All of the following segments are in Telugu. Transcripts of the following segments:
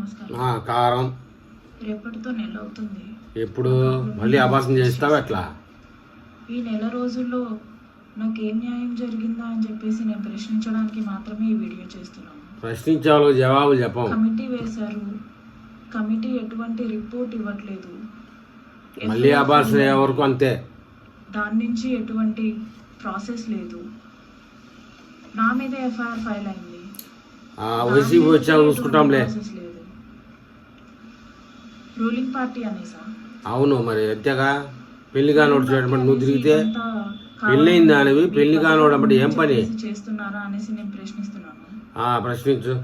నమస్కారం. కారం రేపటితో నెల అవుతుంది. ఎప్పుడు మళ్ళీ అభాసం చేస్తావు ఎట్లా? ఈ నెల రోజుల్లో నాకేం న్యాయం జరిగిందా అని చెప్పేసి నేను ప్రశ్నించడానికి మాత్రమే ఈ వీడియో చేస్తున్నాను. ప్రశ్నించే వాళ్ళకి జవాబులు చెప్పాం. కమిటీ వేశారు, కమిటీ ఎటువంటి రిపోర్ట్ ఇవ్వట్లేదు. మళ్ళీ అభాసం అయ్యే వరకు అంతే. దాని నుంచి ఎటువంటి ప్రాసెస్ లేదు. నా మీద ఎఫ్ఐఆర్ ఫైల్ అయింది. వైసీపీ వచ్చా చూసుకుంటాంలే. Ruling party అనేసా? అవును, మరి అంతేగా. పెళ్లి కానోడు చూడమంటే నువ్వు తిరిగితే పెళ్ళయింది దానివి, పెళ్లి కానోడు అంటే ఏం పని చేస్తున్నారా అనేసి నేను ప్రశ్నిస్తున్నాను. ప్రశ్నించు.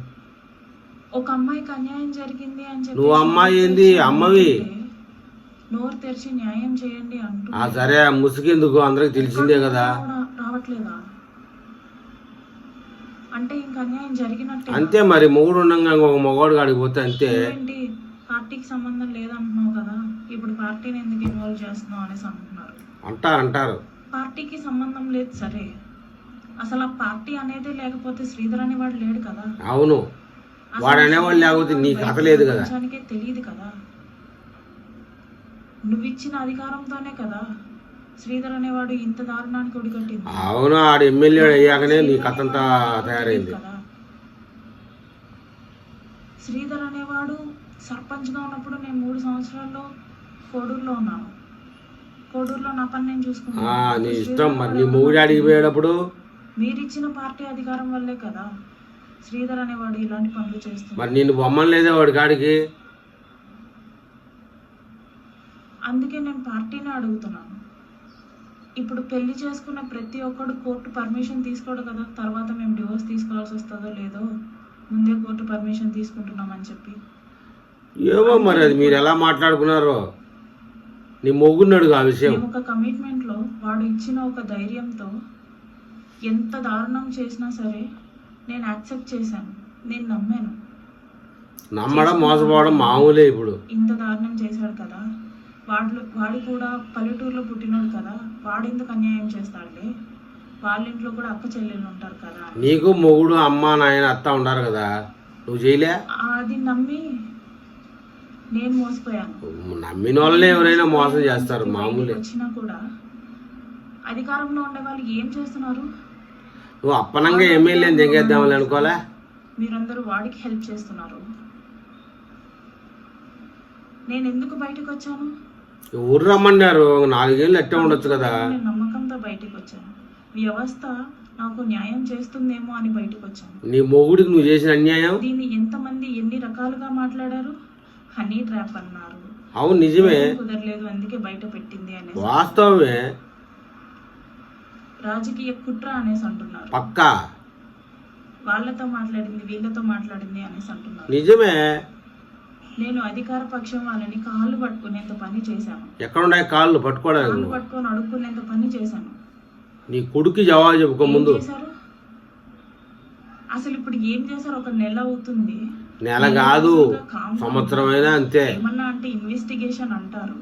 ఒక అమ్మాయికి అన్యాయం జరిగింది అని చెప్పి నువ్వు అమ్మాయి ఏంది? అమ్మవి. నోరు తెరిచి న్యాయం చేయండి అంటూ సరే, ముసుగెందుకు, అందరికి తెలిసిందే కదా. రావట్లేదా అంటే ఇంకా అన్యాయం జరిగినట్టే అంతే మరి. మొగుడు ఉండగా ఒక మగవాడు కాడికి పోతే అంతే. ఏంటి పార్టీకి సంబంధం లేదంటున్నావు కదా, ఇప్పుడు పార్టీని ఎందుకు ఇన్వాల్వ్ చేస్తున్నావు అనేసి అంటున్నారు. అంటారు పార్టీకి సంబంధం లేదు. సరే, అసలు ఆ పార్టీ అనేది లేకపోతే శ్రీధర్ అనేవాడు లేడు కదా. అవును, వాడు అనేవాళ్ళు లేకపోతే నీ కథ లేదు కదా. తెలియదు కదా, నువ్వు ఇచ్చిన అధికారంతోనే కదా శ్రీధర్ అనేవాడు ఇంత దారుణానికి ఒడిగట్టింది. అవును, ఆడు ఎమ్మెల్యే అయ్యాకనే నీ కథ అంతా తయారైంది. శ్రీధర్ అనేవాడు సర్పంచ్గా ఉన్నప్పుడు నేను 3 సంవత్సరాల్లో కోడూరులో ఉన్నాను. కోడూరులో నా పని నేను చూసుకున్నాను. నీ ఇష్టం. మరి నీ మొగుడు అడిగి పోయేటప్పుడు మీరిచ్చిన పార్టీ అధికారం వల్లే కదా శ్రీధర్ అనేవాడు ఇలాంటి పనులు చేస్తున్నాడు. మరి నేను బొమ్మలు లేదే వాడి కాడికి. అందుకే నేను పార్టీని అడుగుతున్నాను. ఇప్పుడు పెళ్లి చేసుకున్న ప్రతి ఒక్కడు కోర్టు పర్మిషన్ తీసుకోడు కదా, తర్వాత మేము డివోర్స్ తీసుకోవాల్సి వస్తుందో లేదో ముందే కోర్టు పర్మిషన్ తీసుకుంటున్నామని చెప్పి. ఏమో మరి అది మీరు ఎలా మాట్లాడుకున్నారో. నీ మొగున్నాడు ఆ విషయం. ఒక కమిట్మెంట్లో వాడు ఇచ్చిన ఒక ధైర్యంతో ఎంత దారుణం చేసినా సరే నేను యాక్సెప్ట్ చేశాను. నేను నమ్మాను. నమ్మడం మోసపోవడం మామూలే. ఇప్పుడు ఇంత దారుణం చేశాడు కదా, వాడు కూడా పల్లెటూరులో పుట్టినాడు కదా, వాడు ఎందుకు అన్యాయం చేస్తాడులే, వాళ్ళ ఇంట్లో కూడా అక్క చెల్లెళ్ళు ఉంటారు కదా. నీకు మొగుడు అమ్మ నాయన అత్త ఉంటారు కదా, నువ్వు చేయలే? అది నమ్మి నేను మోసపోయాను. నమ్మిన వాళ్ళే ఎవరైనా మోసం చేస్తారు, మామూలే. వచ్చినా కూడా అధికారంలో ఉండే వాళ్ళు ఏం చేస్తున్నారు? నువ్వు అప్పనంగా ఎమ్మెల్యేని దిగేద్దామని అనుకోలే? మీరందరూ వాడికి హెల్ప్ చేస్తున్నారు. నేను ఎందుకు బయటకు వచ్చాను? ఊరు రమ్మన్నారు, 4 ఏళ్ళు ఎట్టే ఉండొచ్చు కదా. నేను నమ్మకంతో బయటకు వచ్చాను. వ్యవస్థ నాకు న్యాయం చేస్తుందేమో అని బయటకు వచ్చాను. నీ మొగుడికి నువ్వు చేసిన అన్యాయం. దీన్ని ఎంతమంది ఎన్ని రకాలుగా మాట్లాడారు. హనీ ట్రాప్ అన్నారు. అవును, నిజమే. కుదరలేదు అందుకే బయట పెట్టింది అనేసి. వాస్తవమే. రాజకీయ కుట్ర అనేసి అంటున్నారు. పక్కా వాళ్ళతో మాట్లాడింది వీళ్ళతో మాట్లాడింది అనేసి అంటున్నారు. నిజమే. నేను అధికార పక్షం వాళ్ళని కాళ్ళు పట్టుకునేంత పని చేశాను. ఎక్కడున్నాయి కాళ్ళు పట్టుకోవడానికి? కాళ్ళు పట్టుకొని అడుక్కునేంత పని చేశాను. నీ కొడుకు జవాబు చెప్పుకో ముందు. అసలు ఇప్పుడు ఏం చేశారు? ఒక నెల అవుతుంది. నెల కాదు, సంవత్సరం అయినా అంతే. ఏమన్నా అంటే ఇన్వెస్టిగేషన్ అంటారు.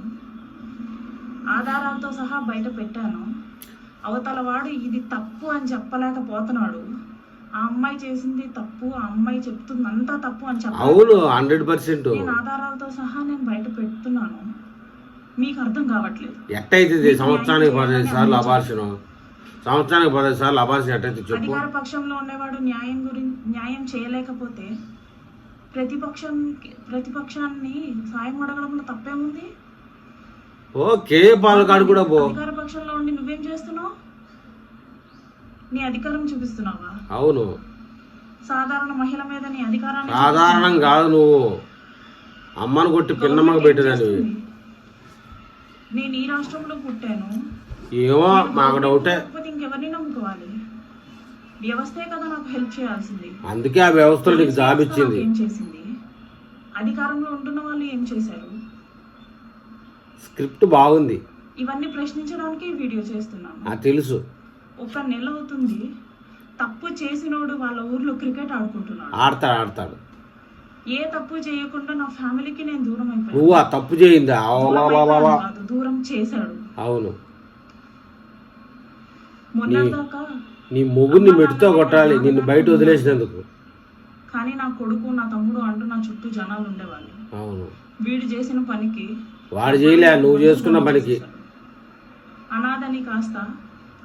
ఆధారాలతో సహా బయట పెట్టాను. అవతల వాడు ఇది తప్పు అని చెప్పలేకపోతున్నాడు. ఆ అమ్మాయి చేసింది తప్పు, ఆ అమ్మాయి చెప్తుంది అంతా తప్పు అని చెప్పాలి. అవును, 100%. నేను ఆధారాలతో సహా నేను బయట పెడుతున్నాను. మీకు అర్థం కావట్లేదు. ఎట్టయితే సంవత్సరానికి 15 సార్లు అబార్షన్, సంవత్సరానికి 15 సార్లు అబార్షన్ ఎట్టయితే చెప్పు. అధికార పక్షంలో ఉండేవాడు న్యాయం చేయలేకపోతే ప్రతిపక్షాన్ని సాయం అడగడంలో తప్పేముంది? ఓకే, పాలకాడు కూడా పో. అధికార పక్షంలో ఉండి నువ్వేం చేస్తున్నావు? నీ అధికారం చూపిస్తున్నావా? అవును. సాధారణ మహిళ మీద నీ అధికారాన్ని. సాధారణం కాదు, నువ్వు అమ్మను కొట్టి పిన్నమ్మకు పెట్టేదాన్ని. నేను ఈ రాష్ట్రంలో పుట్టాను. ఏమో మాకు డౌటే. ఇంకెవరిని నమ్ముకోవాలి? వ్యవస్థే కదా నాకు హెల్ప్ చేయాల్సింది. అందుకే ఆ వ్యవస్థలో నీకు జాబ్ ఇచ్చింది. ఏం చేసింది? అధికారంలో ఉంటున్న వాళ్ళు ఏం చేశారు? స్క్రిప్ట్ బాగుంది. ఇవన్నీ ప్రశ్నించడానికి వీడియో చేస్తున్నాను. తెలుసు. ఒక నెల అవుతుంది. తప్పు చేసినోడు వాళ్ళ ఊర్లో క్రికెట్ ఆడుకుంటున్నాడు. ఆడతాడు. ఏ తప్పు చేయకుండా నా ఫ్యామిలీకి నేను దూరం అయిపోయాను. నువ్వు ఆ తప్పు చేయిందా? దూరం చేశాడు. అవును. మొన్నటిదాకా నీ మొగుడిని మెట్టుతో కొట్టాలి నిన్ను బయట వదిలేసినందుకు. కానీ నా కొడుకు నా తమ్ముడు అంటూ నా చుట్టూ జనాలు ఉండేవాళ్ళు. అవును, వీడు చేసిన పనికి వాడు చేయలే, నువ్వు చేసుకున్న పనికి. అనాథని కాస్త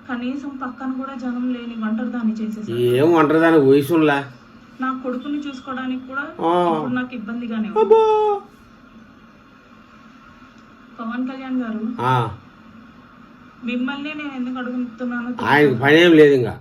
కనీసం పక్కన కూడా జనం లేని ఒంటరిదాన్ని చేసేసాడు. ఏం ఒంటరిదాని వయసులా, నా కొడుకుని చూసుకోవడానికి కూడా ఇప్పుడు నాకు ఇబ్బందిగానే ఉంది. అబ్బో. పవన్ కళ్యాణ్ గారు, ఆ, మిమ్మల్ని నేను ఎందుకు అడుగుతున్నానో తెలుసా? ఆయనకి పని ఏం లేదు ఇంకా.